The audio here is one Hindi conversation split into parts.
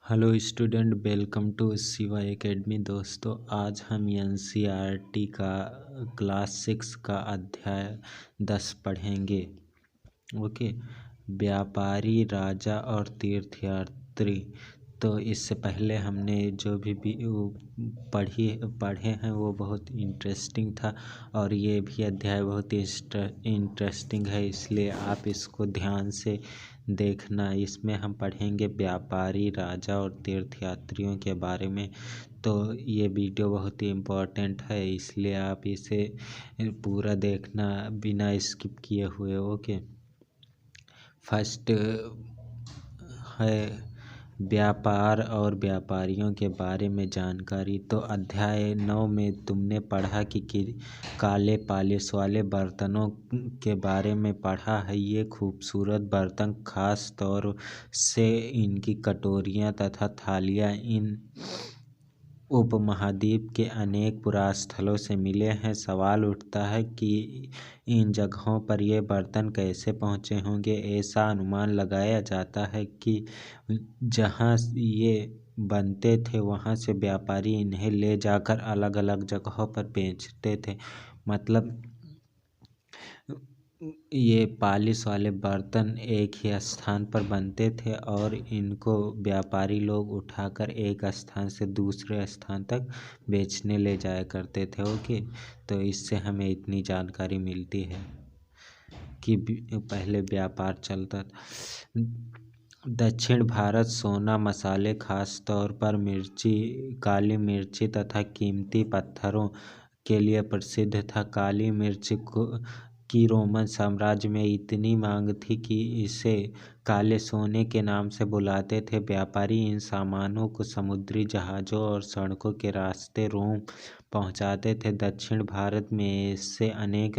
Hello student, welcome to Shiva academy. दोस्तों, आज हम एनसीईआरटी का क्लास 6 का अध्याय 10 पढ़ेंगे। ओके। व्यापारी, राजा और तीर्थयात्री। तो इससे पहले हमने जो भी पढ़े हैं वो बहुत इंटरेस्टिंग था, और ये भी अध्याय बहुत इंटरेस्टिंग है, इसलिए आप इसको ध्यान से देखना। इसमें हम पढ़ेंगे व्यापारी, राजा और तीर्थयात्रियों के बारे में। तो ये वीडियो बहुत ही इम्पोर्टेंट है, इसलिए आप इसे पूरा देखना बिना स्किप किए हुए। ओके। फर्स्ट है व्यापार और व्यापारियों के बारे में जानकारी। तो अध्याय 9 में तुमने पढ़ा कि काले पॉलिश वाले बर्तनों के बारे में पढ़ा है। ये खूबसूरत बर्तन खास तौर से इनकी कटोरियाँ तथा थालियाँ इन उपमहाद्वीप के अनेक पुरास्थलों से मिले हैं। सवाल उठता है कि इन जगहों पर ये बर्तन कैसे पहुँचे होंगे। ऐसा अनुमान लगाया जाता है कि जहाँ ये बनते थे वहाँ से व्यापारी इन्हें ले जाकर अलग अलग जगहों पर बेचते थे। मतलब ये पॉलिश वाले बर्तन एक ही स्थान पर बनते थे और इनको व्यापारी लोग उठाकर एक स्थान से दूसरे स्थान तक बेचने ले जाया करते थे। ओके। तो इससे हमें इतनी जानकारी मिलती है कि पहले व्यापार चलता था। दक्षिण भारत सोना, मसाले, खास तौर पर मिर्ची, काली मिर्ची तथा कीमती पत्थरों के लिए प्रसिद्ध था। काली मिर्च की रोमन साम्राज्य में इतनी मांग थी कि इसे काले सोने के नाम से बुलाते थे। व्यापारी इन सामानों को समुद्री जहाज़ों और सड़कों के रास्ते रोम पहुंचाते थे। दक्षिण भारत में इससे अनेक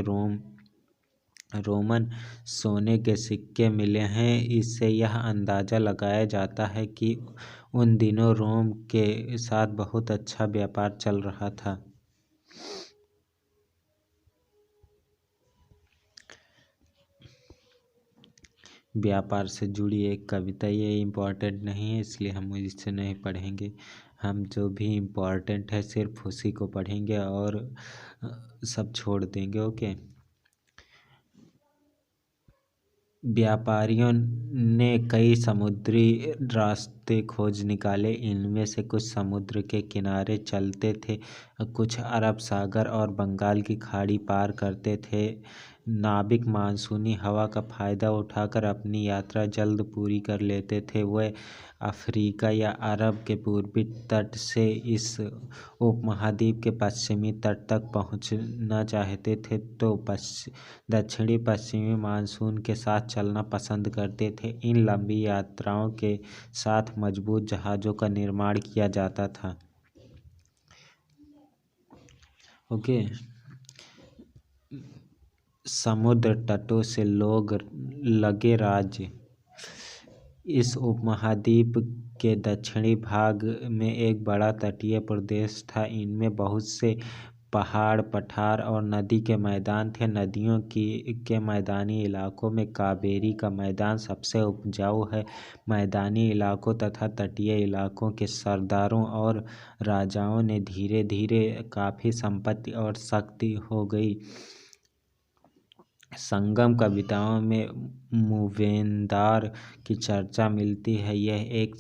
रोमन सोने के सिक्के मिले हैं। इससे यह अंदाज़ा लगाया जाता है कि उन दिनों रोम के साथ बहुत अच्छा व्यापार चल रहा था। व्यापार से जुड़ी एक कविता, ये इम्पोर्टेंट नहीं है इसलिए हम इससे नहीं पढ़ेंगे। हम जो भी इम्पोर्टेंट है सिर्फ उसी को पढ़ेंगे और सब छोड़ देंगे। ओके। व्यापारियों ने कई समुद्री रास्ते खोज निकाले। इनमें से कुछ समुद्र के किनारे चलते थे, कुछ अरब सागर और बंगाल की खाड़ी पार करते थे। नाविक मानसूनी हवा का फ़ायदा उठाकर अपनी यात्रा जल्द पूरी कर लेते थे। वे अफ्रीका या अरब के पूर्वी तट से इस उपमहाद्वीप के पश्चिमी तट तक पहुंचना चाहते थे तो दक्षिणी पश्चिमी मानसून के साथ चलना पसंद करते थे। इन लंबी यात्राओं के साथ मजबूत जहाज़ों का निर्माण किया जाता था। ओके। समुद्र तटों से लगे राज्य। इस उपमहाद्वीप के दक्षिणी भाग में एक बड़ा तटीय प्रदेश था। इनमें बहुत से पहाड़, पठार और नदी के मैदान थे। नदियों के मैदानी इलाकों में कावेरी का मैदान सबसे उपजाऊ है। मैदानी इलाकों तथा तटीय इलाकों के सरदारों और राजाओं ने धीरे धीरे काफ़ी संपत्ति और शक्ति हो गई। संगम कविताओं में मूवेंदार की चर्चा मिलती है। यह एक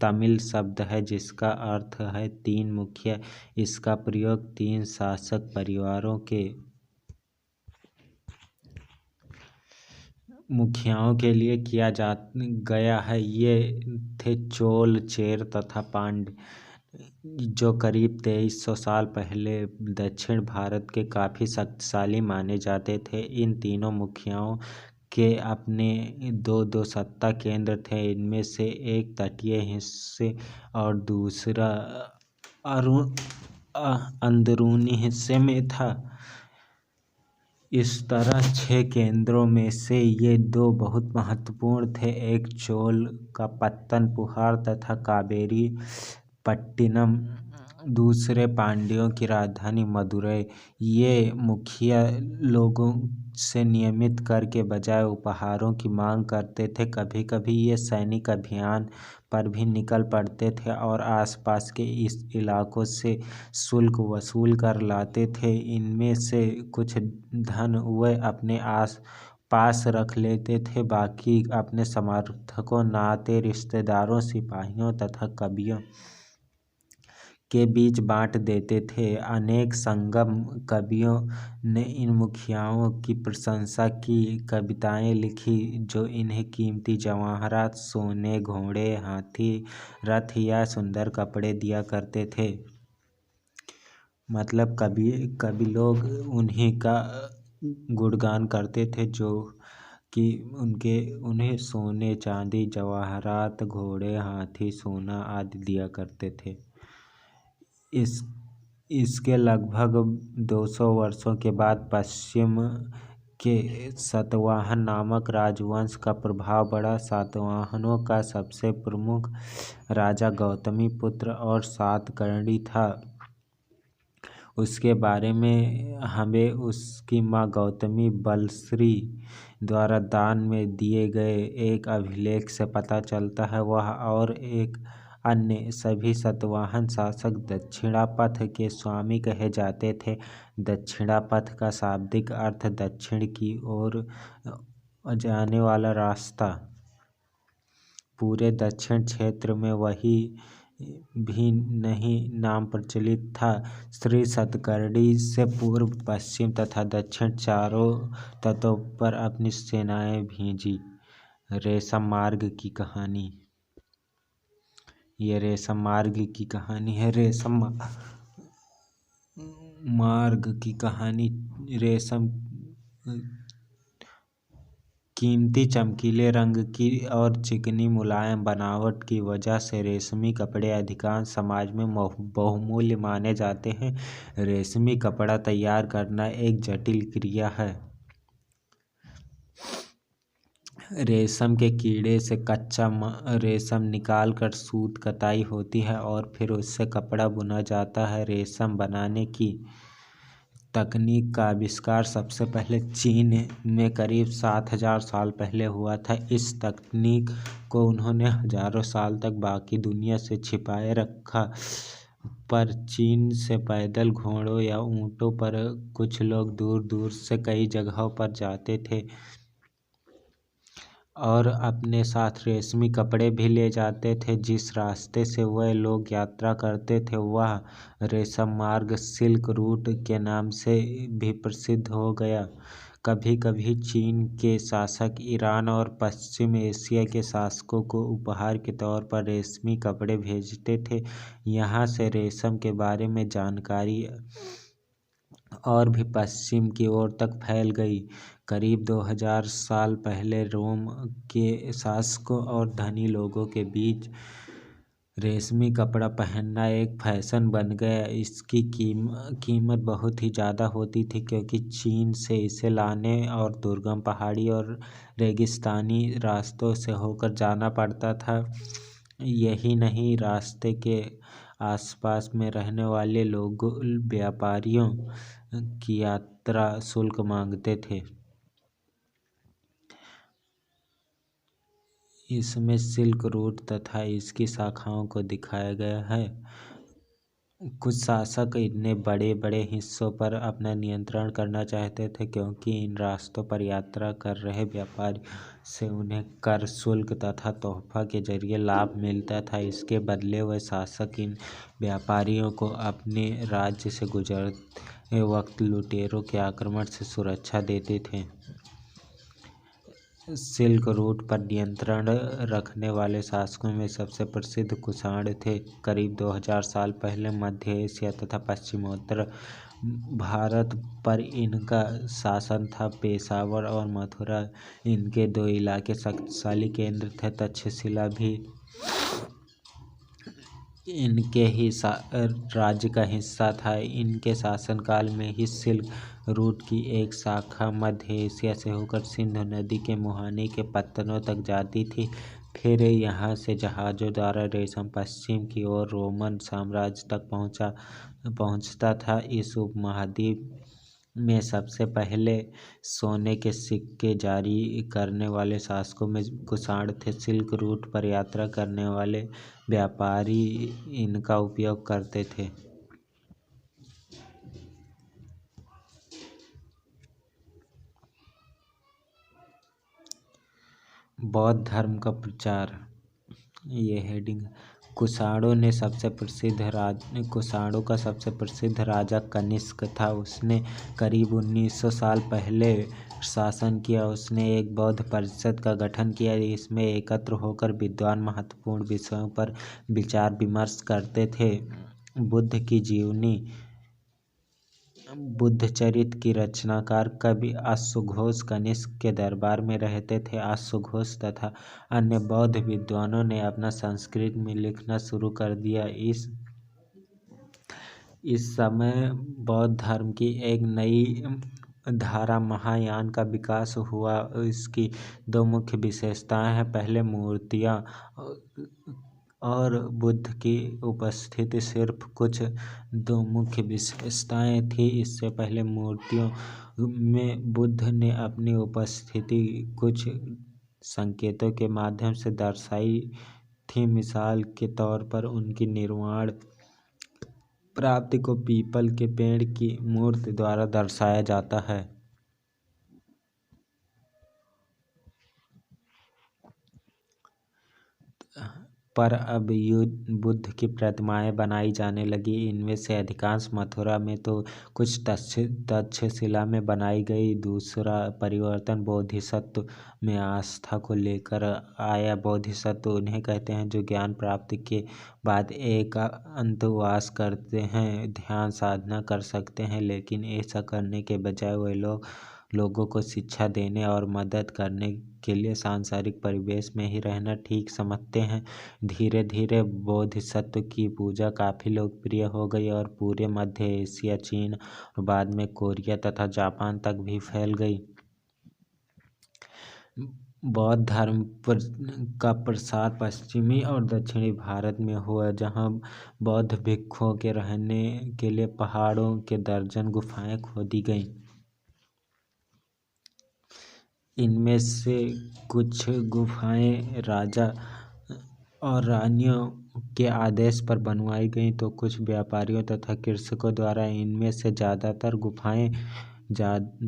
तमिल शब्द है जिसका अर्थ है तीन मुखिया। इसका प्रयोग तीन शासक परिवारों के मुखियाओं के लिए किया गया है। ये थे चोल, चेर तथा पांड्य, जो करीब 2300 साल पहले दक्षिण भारत के काफ़ी शक्तिशाली माने जाते थे। इन तीनों मुखियाओं के अपने दो सत्ता केंद्र थे। इनमें से एक तटीय हिस्से और दूसरा अंदरूनी हिस्से में था। इस तरह 6 केंद्रों में से ये 2 बहुत महत्वपूर्ण थे। एक चोल का पत्तनपुहार तथा कावेरी पट्टिनम दूसरे पांड्यों की राजधानी मदुरै। ये मुखिया लोगों से नियमित कर के बजाय उपहारों की मांग करते थे। कभी कभी ये सैनिक अभियान पर भी निकल पड़ते थे और आसपास के इस इलाकों से शुल्क वसूल कर लाते थे। इनमें से कुछ धन वे अपने आस पास रख लेते थे, बाकी अपने समर्थकों, नाते रिश्तेदारों, सिपाहियों तथा कवियों के बीच बांट देते थे। अनेक संगम कवियों ने इन मुखियाओं की प्रशंसा की, कविताएं लिखी जो इन्हें कीमती जवाहरात, सोने, घोड़े, हाथी, रथ या सुंदर कपड़े दिया करते थे। मतलब कवि लोग उन्हीं का गुणगान करते थे जो कि उन्हें सोने, चांदी, जवाहरात, घोड़े, हाथी, सोना आदि दिया करते थे। इसके लगभग 200 वर्षों के बाद पश्चिम के सातवाहन नामक राजवंश का प्रभाव बढ़ा। सातवाहनों का सबसे प्रमुख राजा गौतमीपुत्र और सातकर्णी था। उसके बारे में हमें उसकी माँ गौतमी बलश्री द्वारा दान में दिए गए एक अभिलेख से पता चलता है। वह और एक अन्य सभी सातवाहन शासक दक्षिणापथ के स्वामी कहे जाते थे। दक्षिणापथ का शाब्दिक अर्थ दक्षिण की ओर जाने वाला रास्ता। पूरे दक्षिण क्षेत्र में वही भी नहीं नाम प्रचलित था। श्री सातकर्णी से पूर्व, पश्चिम तथा दक्षिण चारों तटों पर अपनी सेनाएं भेजी। रेशम मार्ग की कहानी। ये रेशम मार्ग की कहानी है। रेशम मार्ग की कहानी। रेशम कीमती चमकीले रंग की और चिकनी मुलायम बनावट की वजह से रेशमी कपड़े अधिकांश समाज में बहुमूल्य माने जाते हैं। रेशमी कपड़ा तैयार करना एक जटिल क्रिया है। रेशम के कीड़े से कच्चा रेशम निकालकर सूत कताई होती है और फिर उससे कपड़ा बुना जाता है। रेशम बनाने की तकनीक का आविष्कार सबसे पहले चीन में करीब 7000 साल पहले हुआ था। इस तकनीक को उन्होंने हजारों साल तक बाकी दुनिया से छिपाए रखा। पर चीन से पैदल, घोड़ों या ऊँटों पर कुछ लोग दूर दूर से कई जगहों पर जाते थे और अपने साथ रेशमी कपड़े भी ले जाते थे। जिस रास्ते से वह लोग यात्रा करते थे वह रेशम मार्ग सिल्क रूट के नाम से भी प्रसिद्ध हो गया। कभी कभी चीन के शासक ईरान और पश्चिम एशिया के शासकों को उपहार के तौर पर रेशमी कपड़े भेजते थे। यहाँ से रेशम के बारे में जानकारी और भी पश्चिम की ओर तक फैल गई। करीब 2000 साल पहले रोम के शासकों और धनी लोगों के बीच रेशमी कपड़ा पहनना एक फैशन बन गया। इसकी कीमत बहुत ही ज़्यादा होती थी क्योंकि चीन से इसे लाने और दुर्गम पहाड़ी और रेगिस्तानी रास्तों से होकर जाना पड़ता था। यही नहीं, रास्ते के आसपास में रहने वाले लोगों, व्यापारियों की यात्रा शुल्क मांगते थे। इसमें सिल्क रूट तथा इसकी शाखाओं को दिखाया गया है। कुछ शासक इतने बड़े बड़े हिस्सों पर अपना नियंत्रण करना चाहते थे क्योंकि इन रास्तों पर यात्रा कर रहे व्यापारियों से उन्हें कर, शुल्क तथा तोहफा के जरिए लाभ मिलता था। इसके बदले वह शासक इन व्यापारियों को अपने राज्य से गुजरते वक्त लुटेरों के आक्रमण से सुरक्षा देते थे। सिल्क रूट पर नियंत्रण रखने वाले शासकों में सबसे प्रसिद्ध कुषाण थे। करीब 2000 साल पहले मध्य एशिया तथा पश्चिमोत्तर भारत पर इनका शासन था। पेशावर और मथुरा इनके दो इलाके शक्तिशाली केंद्र थे। तक्षशिला भी इनके ही राज्य का हिस्सा था। इनके शासनकाल में ही सिल्क रूट की एक शाखा मध्य एशिया से होकर सिंधु नदी के मुहाने के पत्तनों तक जाती थी। फिर यहाँ से जहाज़ों द्वारा रेशम पश्चिम की ओर रोमन साम्राज्य तक पहुँचता था। इस उपमहाद्वीप में सबसे पहले सोने के सिक्के जारी करने वाले शासकों में कुषाण थे। सिल्क रूट पर यात्रा करने वाले व्यापारी इनका उपयोग करते थे। बौद्ध धर्म का प्रचार, ये हेडिंग। कुषाणों का सबसे प्रसिद्ध राजा कनिष्क था। उसने करीब 1900 साल पहले शासन किया। उसने एक बौद्ध परिषद का गठन किया। इसमें एकत्र होकर विद्वान महत्वपूर्ण विषयों पर विचार विमर्श करते थे। बुद्ध की जीवनी, बुद्धचरित्र की रचनाकार कवि अश्वघोष कनिष्क के दरबार में रहते थे। अश्वघोष तथा अन्य बौद्ध विद्वानों ने अपना संस्कृत में लिखना शुरू कर दिया। इस समय बौद्ध धर्म की एक नई धारा महायान का विकास हुआ। इसकी दो मुख्य विशेषताएं हैं। पहले मूर्तियां और बुद्ध की उपस्थिति सिर्फ कुछ दो मुख्य विशेषताएं थी। इससे पहले मूर्तियों में बुद्ध ने अपनी उपस्थिति कुछ संकेतों के माध्यम से दर्शाई थी। मिसाल के तौर पर उनकी निर्वाण प्राप्ति को पीपल के पेड़ की मूर्ति द्वारा दर्शाया जाता है। पर अब बुद्ध की प्रतिमाएं बनाई जाने लगी। इनमें से अधिकांश मथुरा में तो कुछ तक्षशिला में बनाई गई। दूसरा परिवर्तन बोधिसत्व में आस्था को लेकर आया। बोधिसत्व उन्हें कहते हैं जो ज्ञान प्राप्ति के बाद एकांतवास करते हैं, ध्यान साधना कर सकते हैं, लेकिन ऐसा करने के बजाय वे लोगों को शिक्षा देने और मदद करने के लिए सांसारिक परिवेश में ही रहना ठीक समझते हैं। धीरे धीरे बोधिसत्व की पूजा काफ़ी लोकप्रिय हो गई और पूरे मध्य एशिया, चीन और बाद में कोरिया तथा जापान तक भी फैल गई। बौद्ध धर्म का प्रसार पश्चिमी और दक्षिणी भारत में हुआ, जहाँ बौद्ध भिक्षुओं के रहने के लिए पहाड़ों के दर्जन गुफाएं खोदी गईं। इनमें से कुछ गुफाएं राजा और रानियों के आदेश पर बनवाई गईं तो कुछ व्यापारियों तथा कृषकों द्वारा। इनमें से ज़्यादातर गुफाएं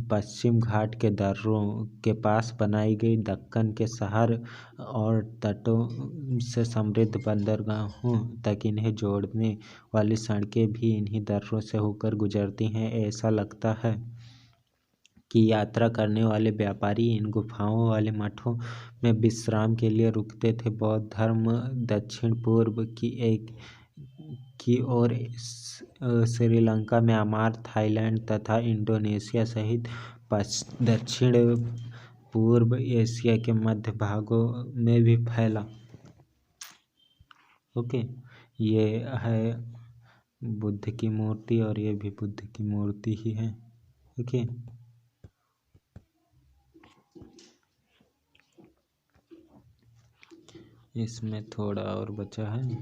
पश्चिम घाट के दर्रों के पास बनाई गई। दक्कन के शहर और तटों से समृद्ध बंदरगाहों तक इन्हें जोड़ने वाली सड़कें भी इन्हीं दर्रों से होकर गुजरती हैं। ऐसा लगता है कि यात्रा करने वाले व्यापारी इन गुफाओं वाले मठों में विश्राम के लिए रुकते थे। बौद्ध धर्म दक्षिण पूर्व की ओर श्रीलंका, म्यांमार, थाईलैंड तथा इंडोनेशिया सहित दक्षिण पूर्व एशिया के मध्य भागों में भी फैला। ओके, ये है बुद्ध की मूर्ति और ये भी बुद्ध की मूर्ति ही है। ओके, इसमें थोड़ा और बचा है।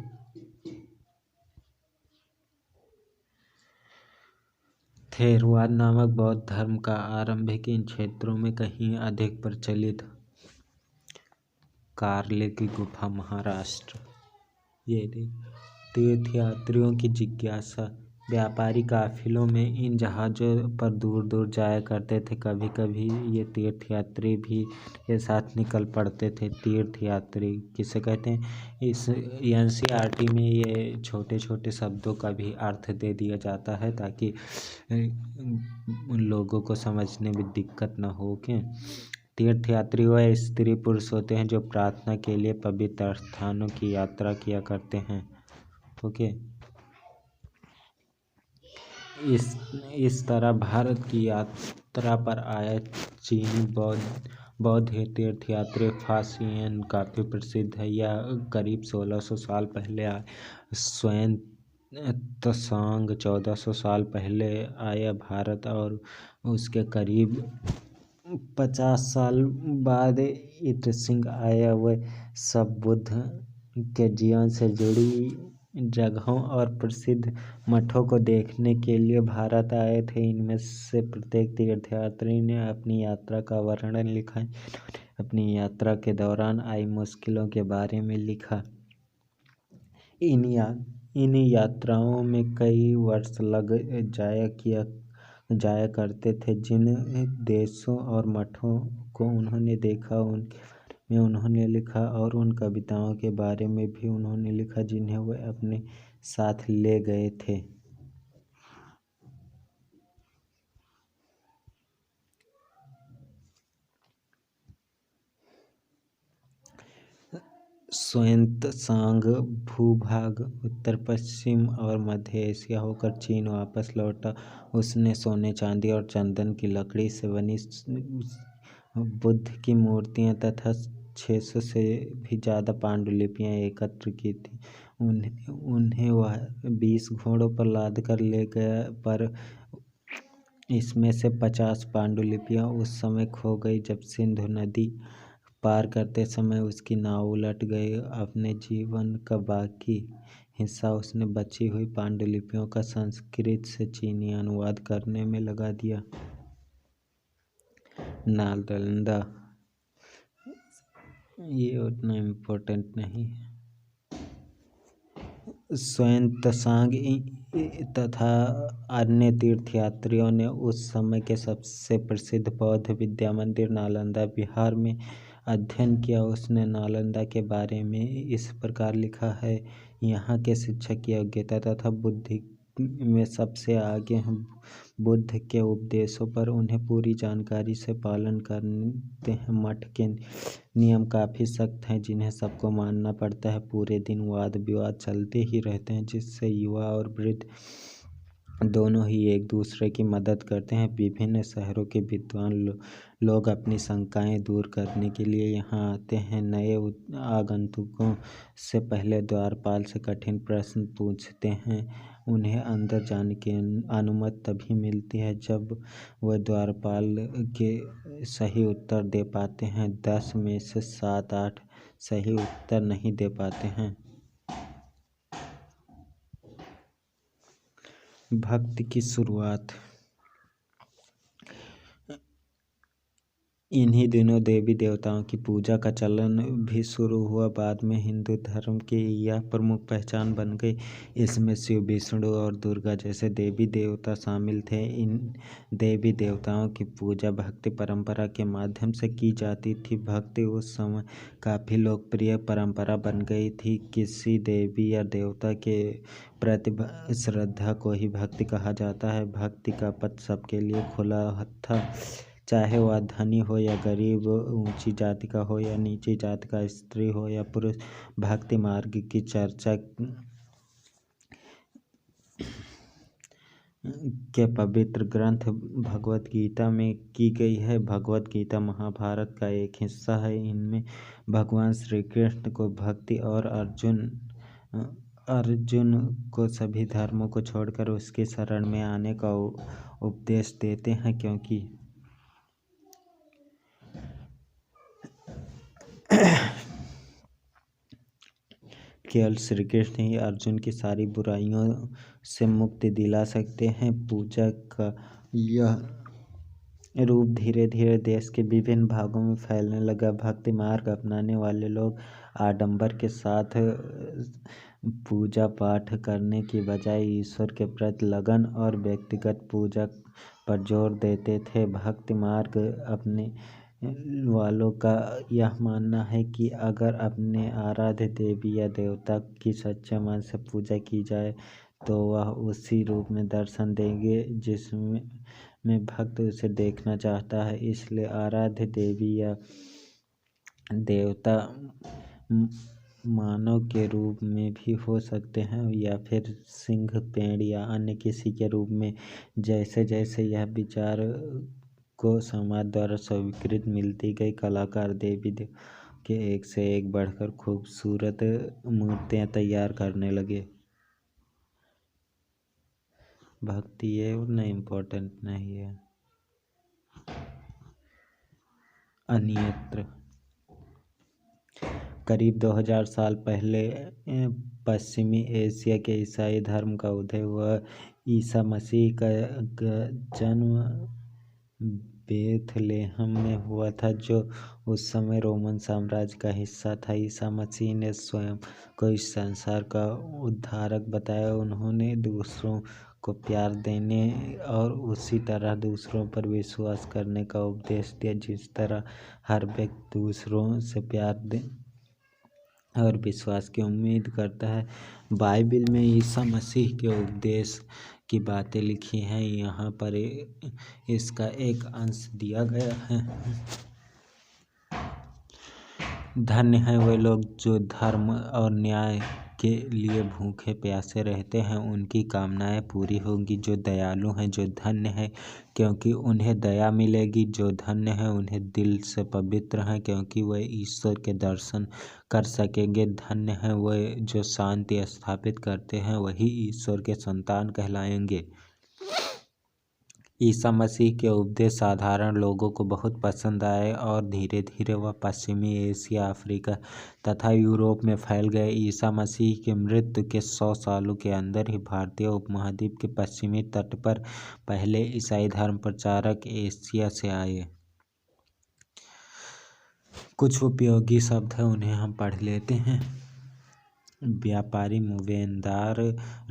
थेरवाद नामक बौद्ध धर्म का आरंभिक इन क्षेत्रों में कहीं अधिक प्रचलित। कार्ले की गुफा, महाराष्ट्र। ये तीर्थयात्रियों की जिज्ञासा। व्यापारी काफिलों में इन जहाज़ों पर दूर दूर जाया करते थे। कभी कभी ये तीर्थयात्री भी के साथ निकल पड़ते थे। तीर्थयात्री किसे कहते हैं? इस NCERT में ये छोटे छोटे शब्दों का भी अर्थ दे दिया जाता है ताकि लोगों को समझने में दिक्कत न हो। के तीर्थयात्री वह स्त्री पुरुष होते हैं जो प्रार्थना के लिए पवित्र स्थानों की यात्रा किया करते हैं। ओके, इस तरह भारत की यात्रा पर आया चीनी बौद्ध तीर्थयात्री फासियन काफ़ी प्रसिद्ध है। यह करीब 1600 साल पहले आया। स्वयं त्सांग 1400 साल पहले आया भारत और उसके करीब 50 साल बाद इटसिंह आया। वे सब बुद्ध के जीवन से जुड़ी जगहों और प्रसिद्ध मठों को देखने के लिए भारत आए थे। इनमें से प्रत्येक तीर्थयात्री ने अपनी यात्रा का वर्णन लिखा। इन्होंने अपनी यात्रा के दौरान आई मुश्किलों के बारे में लिखा। इन यात्राओं में कई वर्ष लग जाया करते थे। जिन देशों और मठों को उन्होंने देखा उनके बारे में उन्होंने लिखा, और उन कविताओं के बारे में भी उन्होंने लिखा जिन्हें वे अपने साथ ले गए थे। ह्वेनत्सांग भूभाग उत्तर पश्चिम और मध्य एशिया होकर चीन वापस लौटा। उसने सोने, चांदी और चंदन की लकड़ी से बनी बुद्ध की मूर्तियां तथा 600 से भी ज़्यादा पांडुलिपियां एकत्र की थी। उन्हें वह 20 घोड़ों पर लाद कर ले गया, पर इसमें से 50 पांडुलिपियां उस समय खो गई जब सिंधु नदी पार करते समय उसकी नाव उलट गई। अपने जीवन का बाकी हिस्सा उसने बची हुई पांडुलिपियों का संस्कृत से चीनी अनुवाद करने में लगा दिया। नालंदा ये उतना इम्पोर्टेंट नहीं है। ह्वेनत्सांग तथा अन्य तीर्थयात्रियों ने उस समय के सबसे प्रसिद्ध बौद्ध विद्या मंदिर नालंदा बिहार में अध्ययन किया। उसने नालंदा के बारे में इस प्रकार लिखा है: यहाँ के शिक्षक की योग्यता तथा बुद्धि में सबसे आगे हैं। बुद्ध के उपदेशों पर उन्हें पूरी जानकारी से पालन करते हैं। मठ के नियम काफ़ी सख्त हैं जिन्हें सबको मानना पड़ता है। पूरे दिन वाद विवाद चलते ही रहते हैं जिससे युवा और वृद्ध दोनों ही एक दूसरे की मदद करते हैं। विभिन्न शहरों के विद्वान लोग अपनी शंकाएं दूर करने के लिए यहाँ आते हैं। नए आगंतुकों से पहले द्वारपाल से कठिन प्रश्न पूछते हैं। उन्हें अंदर जाने की अनुमति तभी मिलती है जब वह द्वारपाल के सही उत्तर दे पाते हैं। 10 में से 7-8 सही उत्तर नहीं दे पाते हैं। भक्ति की शुरुआत। इन्हीं दिनों देवी देवताओं की पूजा का चलन भी शुरू हुआ। बाद में हिंदू धर्म की यह प्रमुख पहचान बन गई। इसमें शिव, विष्णु और दुर्गा जैसे देवी देवता शामिल थे। इन देवी देवताओं की पूजा भक्ति परंपरा के माध्यम से की जाती थी। भक्ति उस समय काफ़ी लोकप्रिय परंपरा बन गई थी। किसी देवी या देवता के प्रति श्रद्धा को ही भक्ति कहा जाता है। भक्ति का पथ सबके लिए खुला था, चाहे वह धनी हो या गरीब, ऊंची जाति का हो या नीची जाति का, स्त्री हो या पुरुष। भक्ति मार्ग की चर्चा के पवित्र ग्रंथ भगवत गीता में की गई है। भगवत गीता महाभारत का एक हिस्सा है। इनमें भगवान श्री कृष्ण को भक्ति और अर्जुन को सभी धर्मों को छोड़कर उसकी शरण में आने का उपदेश देते हैं, क्योंकि केवल श्री कृष्ण ही अर्जुन की सारी बुराइयों से मुक्ति दिला सकते हैं। पूजा का यह रूप धीरे धीरे देश के विभिन्न भागों में फैलने लगा। भक्ति मार्ग अपनाने वाले लोग आडंबर के साथ पूजा पाठ करने की बजाय ईश्वर के प्रति लगन और व्यक्तिगत पूजा पर जोर देते थे। भक्ति मार्ग अपने वालों का यह मानना है कि अगर अपने आराध्य देवी या देवता की सच्चे मन से पूजा की जाए तो वह उसी रूप में दर्शन देंगे जिसमें भक्त उसे देखना चाहता है। इसलिए आराध्य देवी या देवता मानव के रूप में भी हो सकते हैं या फिर सिंह, पेड़ या अन्य किसी के रूप में। जैसे जैसे यह विचार को समाज द्वारा स्वीकृति मिलती गई, कलाकार देवी देवताओं के एक से एक बढ़कर खूबसूरत मूर्तियां तैयार करने लगे। भक्ति ये उतना इम्पोर्टेंट नहीं है। अन्यत्र। करीब 2000 साल पहले पश्चिमी एशिया के ईसाई धर्म का उदय हुआ। ईसा मसीह का जन्म बेथलेहम में हुआ था, जो उस समय रोमन साम्राज्य का हिस्सा था। ईसा मसीह ने स्वयं को इस संसार का उद्धारक बताया। उन्होंने दूसरों को प्यार देने और उसी तरह दूसरों पर विश्वास करने का उपदेश दिया, जिस तरह हर व्यक्ति दूसरों से प्यार दे और विश्वास की उम्मीद करता है। बाइबिल में ईसा मसीह के उपदेश की बातें लिखी हैं। यहाँ पर इसका एक अंश दिया गया है। धन्य हैं वे लोग जो धर्म और न्याय के लिए भूखे प्यासे रहते हैं, उनकी कामनाएं पूरी होंगी। जो दयालु हैं, जो धन्य हैं, क्योंकि उन्हें दया मिलेगी। जो धन्य हैं, उन्हें दिल से पवित्र हैं, क्योंकि वे ईश्वर के दर्शन कर सकेंगे। धन्य हैं वे जो शांति स्थापित करते हैं, वही ईश्वर के संतान कहलाएंगे। ईसा मसीह के उपदेश साधारण लोगों को बहुत पसंद आए और धीरे धीरे वह पश्चिमी एशिया, अफ्रीका तथा यूरोप में फैल गए। ईसा मसीह की मृत्यु के 100 सालों के अंदर ही भारतीय उपमहाद्वीप के पश्चिमी तट पर पहले ईसाई धर्म प्रचारक एशिया से आए। कुछ उपयोगी शब्द हैं, उन्हें हम पढ़ लेते हैं। व्यापारी, मुवेंदार,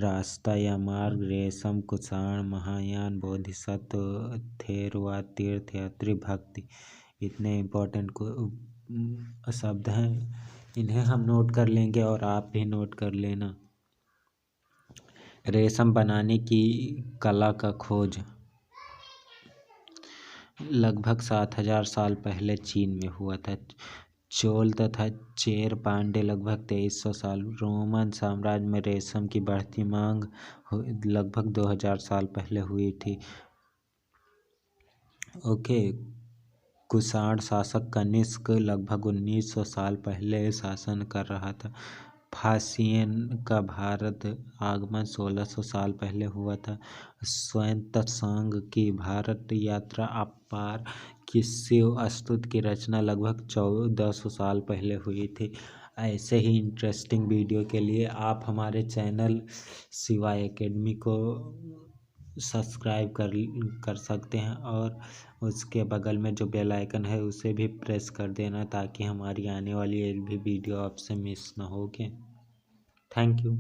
रास्ता या मार्ग, रेशम, कुषाण, महायान, बोधिसत्व, थेरवा, तीर्थयात्री, भक्ति। इतने इम्पोर्टेंट शब्द हैं, इन्हें हम नोट कर लेंगे और आप भी नोट कर लेना। रेशम बनाने की कला का खोज लगभग 7000 साल पहले चीन में हुआ था। चोल तथा चेर पांडे लगभग 2300 साल। रोमन साम्राज्य में रेशम की बढ़ती मांग लगभग 2000 साल पहले हुई थी। ओके। कुषाण शासक कनिष्क लगभग 1900 साल पहले शासन कर रहा था। फासियन का भारत आगमन 1600 साल पहले हुआ था। स्वान की भारत यात्रा अपार की शिव स्तुति की रचना लगभग 1400 साल पहले हुई थी। ऐसे ही इंटरेस्टिंग वीडियो के लिए आप हमारे चैनल शिवा एकेडमी को सब्सक्राइब कर सकते हैं और उसके बगल में जो बेल आइकन है उसे भी प्रेस कर देना, ताकि हमारी आने वाली एक भी वीडियो आपसे मिस ना हो। Thank you.